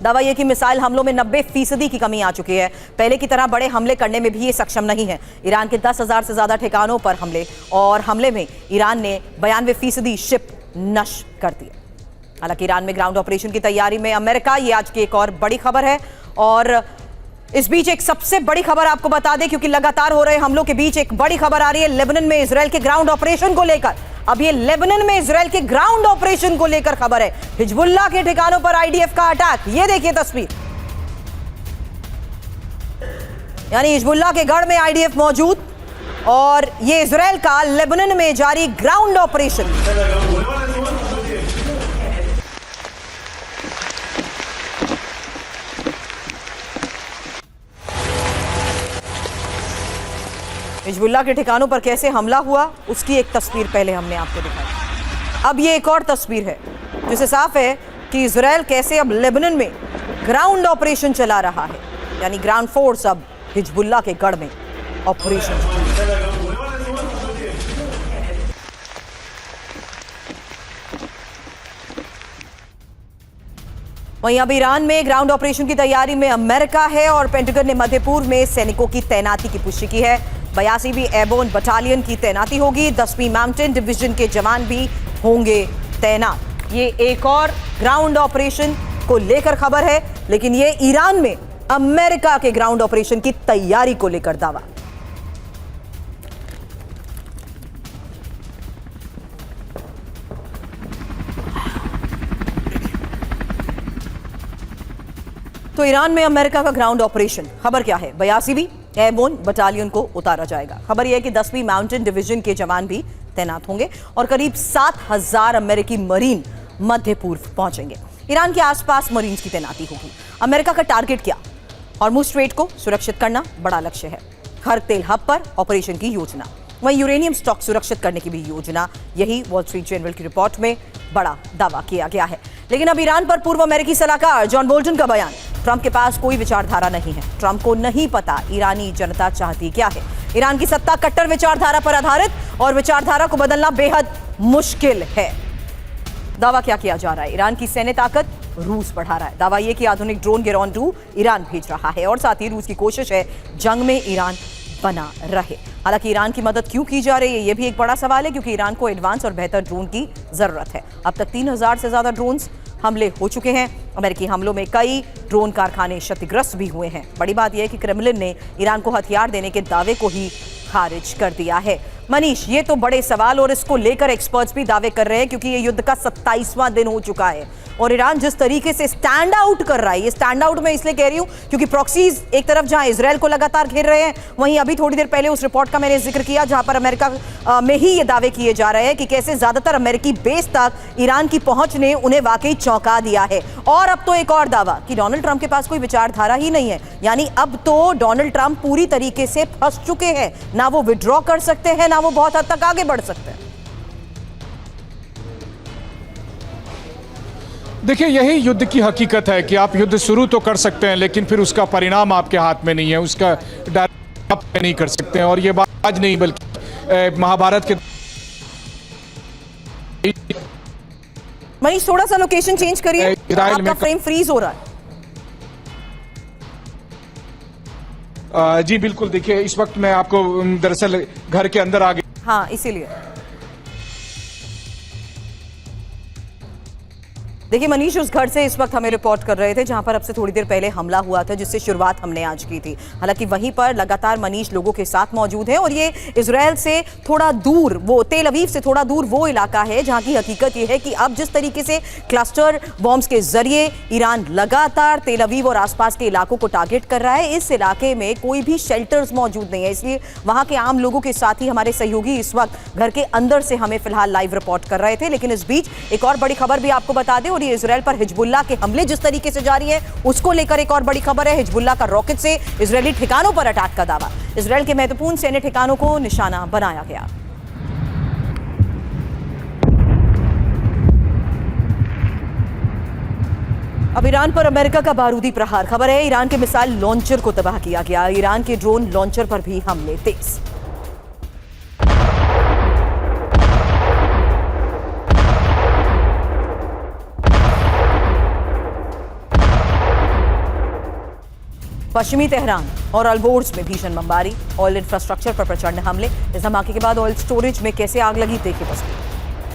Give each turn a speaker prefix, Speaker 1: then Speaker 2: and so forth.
Speaker 1: दावा यह कि मिसाइल हमलों में 90% की कमी आ चुकी है। पहले की तरह बड़े हमले करने में भी ये सक्षम नहीं है। ईरान के 10,000 से ज्यादा ठिकानों पर हमले और हमले में ईरान ने 92% शिप नष्ट कर दी। हालांकि ईरान में ग्राउंड ऑपरेशन की तैयारी में अमेरिका, ये आज की एक और बड़ी खबर है। और इस बीच एक सबसे बड़ी खबर आपको बता दें, क्योंकि लगातार हो रहे हमलों के बीच एक बड़ी खबर आ रही है लेबनान में इजरायल के ग्राउंड ऑपरेशन को लेकर। अब ये लेबनान में इजरायल के ग्राउंड ऑपरेशन को लेकर खबर है। हिजबुल्लाह के ठिकानों पर आईडीएफ का अटैक, ये देखिए तस्वीर, यानी हिजबुल्लाह के गढ़ में आईडीएफ मौजूद और ये इजरायल का लेबनान में जारी ग्राउंड ऑपरेशन। हिजबुल्लाह के ठिकानों पर कैसे हमला हुआ उसकी एक तस्वीर पहले हमने आपको दिखाई। अब ये एक और तस्वीर है जिससे साफ है कि इजरायल कैसे अब लेबनान में ग्राउंड ऑपरेशन चला रहा है, यानी ग्राउंड फोर्स अब हिजबुल्लाह के गढ़ में ऑपरेशन। वहीं अब ईरान में ग्राउंड ऑपरेशन की तैयारी में अमेरिका है और पेंटागन ने मध्य पूर्व में सैनिकों की तैनाती की पुष्टि की है। 82वीं एयरबोर्न बटालियन की तैनाती होगी। 10वीं माउंटेन डिवीजन के जवान भी होंगे तैनात। ये एक और ग्राउंड ऑपरेशन को लेकर खबर है, लेकिन ये ईरान में अमेरिका के ग्राउंड ऑपरेशन की तैयारी को लेकर दावा। तो ईरान में अमेरिका का ग्राउंड ऑपरेशन, खबर क्या है? 82वीं एयरबोर्न बटालियन को उतारा जाएगा। खबर यह है कि 10वीं माउंटेन डिवीजन के जवान भी तैनात होंगे और करीब 7,000 अमेरिकी मरीन मध्य पूर्व पहुंचेंगे। ईरान के आसपास मरीन्स की तैनाती होगी। अमेरिका का टारगेट क्या? हॉर्मुज स्ट्रेट को सुरक्षित करना बड़ा लक्ष्य है। खर्क तेल हब पर ऑपरेशन की योजना, वहीं यूरेनियम स्टॉक सुरक्षित करने की भी योजना। यही वॉल स्ट्रीट जर्नल की रिपोर्ट में बड़ा दावा किया गया है। लेकिन अब ईरान पर पूर्व अमेरिकी सलाहकार जॉन बोल्टन का बयान, ट्रंप के पास कोई विचारधारा नहीं है। ट्रंप को नहीं पता ईरानी जनता चाहती क्या है। ईरान की सत्ता कट्टर विचारधारा पर आधारित और विचारधारा को बदलना बेहद मुश्किल है। दावा क्या किया जा रहा है? ईरान की सैन्य ताकत रूस बढ़ा रहा है। दावा यह कि आधुनिक ड्रोन गेरॉन 2 ईरान भेज रहा है और साथ ही रूस की कोशिश है जंग में ईरान बना रहे। हालांकि ईरान की मदद क्यों की जा रही है, यह भी एक बड़ा सवाल है, क्योंकि ईरान को एडवांस और बेहतर ड्रोन की जरूरत है। अब तक 3,000 से ज्यादा ड्रोन्स हमले हो चुके हैं। अमेरिकी हमलों में कई ड्रोन कारखाने क्षतिग्रस्त भी हुए हैं। बड़ी बात यह है कि क्रेमलिन ने ईरान को हथियार देने के दावे को ही खारिज कर दिया है। मनीष, ये तो बड़े सवाल और इसको लेकर एक्सपर्ट्स भी दावे कर रहे हैं, क्योंकि ये युद्ध का 27वां दिन हो चुका है और ईरान जिस तरीके से स्टैंड आउट कर रहा है, ये स्टैंड आउट मैं इसलिए कह रही हूं क्योंकि प्रॉक्सीज एक तरफ जहां इजरायल को लगातार घेर रहे हैं, वहीं अभी थोड़ी देर पहले उस रिपोर्ट का मैंने जिक्र किया जहां पर अमेरिका में ही ये दावे किए जा रहे हैं कि कैसे ज्यादातर अमेरिकी बेस तक ईरान की पहुंच ने उन्हें वाकई चौंका दिया है। और अब तो एक और दावा कि डोनाल्ड ट्रंप के पास कोई विचारधारा ही नहीं है, यानी अब तो डोनाल्ड ट्रंप पूरी तरीके से फंस चुके हैं। ना वो विड्रॉ कर सकते हैं, ना वो बहुत हद तक आगे बढ़ सकते हैं।
Speaker 2: देखिए, यही युद्ध की हकीकत है कि आप युद्ध शुरू तो कर सकते हैं, लेकिन फिर उसका परिणाम आपके हाथ में नहीं है, उसका डायरेक्ट आप नहीं कर सकते हैं। और ये बात आज नहीं बल्कि महाभारत के।
Speaker 1: मनीष, थोड़ा सा लोकेशन चेंज करिए, आपका फ्रेम फ्रीज हो रहा है।
Speaker 2: जी बिल्कुल, देखिए इस वक्त मैं आपको दरअसल घर के अंदर आ गया।
Speaker 1: हाँ, इसीलिए देखिए मनीष उस घर से इस वक्त हमें रिपोर्ट कर रहे थे जहां पर अब से थोड़ी देर पहले हमला हुआ था, जिससे शुरुआत हमने आज की थी। हालांकि वहीं पर लगातार मनीष लोगों के साथ मौजूद है और ये इजरायल से थोड़ा दूर, वो तेल अवीव से थोड़ा दूर वो इलाका है जहां की हकीकत ये है कि अब जिस तरीके से क्लस्टर बॉम्ब्स के जरिए ईरान लगातार तेल अवीव और आसपास के इलाकों को टारगेट कर रहा है, इस इलाके में कोई भी शेल्टर्स मौजूद नहीं है। इसलिए वहां के आम लोगों के साथ ही हमारे सहयोगी इस वक्त घर के अंदर से हमें फिलहाल लाइव रिपोर्ट कर रहे थे। लेकिन इस बीच एक और बड़ी खबर भी आपको बता दें, और ये इजरायल पर हिजबुल्लाह के हमले जिस तरीके से जारी है उसको लेकर एक और बड़ी खबर है। हिजबुल्लाह का रॉकेट से इजरायली ठिकानों पर अटैक का दावा। इजरायल के महत्वपूर्ण सैन्य ठिकानों को निशाना बनाया गया। अब ईरान पर अमेरिका का बारूदी प्रहार, खबर है ईरान के मिसाइल लॉन्चर को तबाह किया गया। ईरान के ड्रोन लॉन्चर पर भी हमले तेज। पश्चिमी तेहरान और अल्बोर्ज में भीषण बमबारी, ऑयल इंफ्रास्ट्रक्चर पर प्रचंड हमले। इस धमाके के बाद ऑयल स्टोरेज में कैसे आग लगी, देखिए तस्वीर।